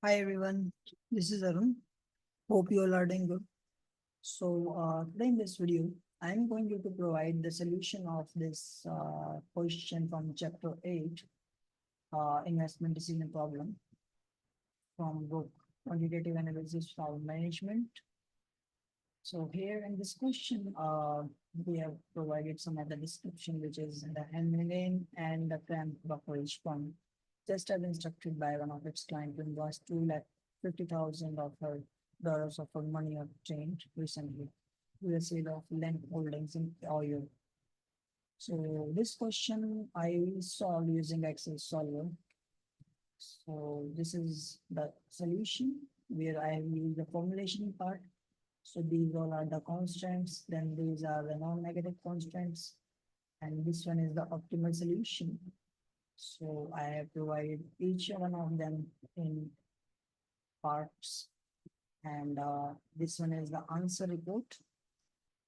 Hi everyone, this is Arun. Hope you all are doing good. Today in this video, I'm going to provide the solution of this question from chapter 8, investment decision problem from book Quantitative Analysis for Management. So here in this question, we have provided some of the description, which is the Heinlein and the Krampf Brokerage fund, just as instructed by one of its clients to invest 250,000 of her dollars of her money obtained recently with the sale of land holdings in oil. So this question I solved using Excel solver. So this is the solution where I have used the formulation part. So these all are the constants, then these are the non-negative constants, and this one is the optimal solution. So I have provided each one of them in parts, and this one is the answer report,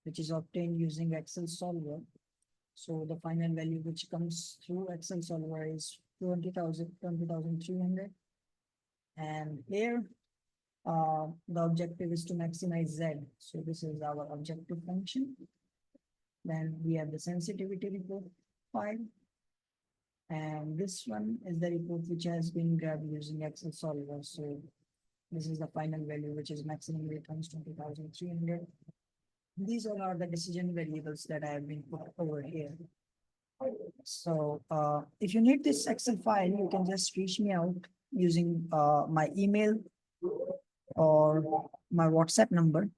which is obtained using Excel solver. So the final value which comes through Excel solver is 20,300. And here the objective is to maximize Z. So this is our objective function. Then we have the sensitivity report file. And this one is the report which has been grabbed using Excel solver. So this is the final value, which is maximum returns 20,300. These all are the decision variables that I have been put over here. So if you need this Excel file, you can just reach me out using my email or my WhatsApp number.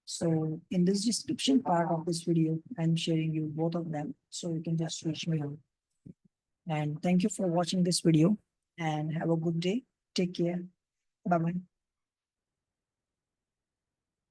So in this description part of this video, I'm sharing you both of them. So you can just reach me out. And thank you for watching this video and have a good day. Take care. Bye-bye.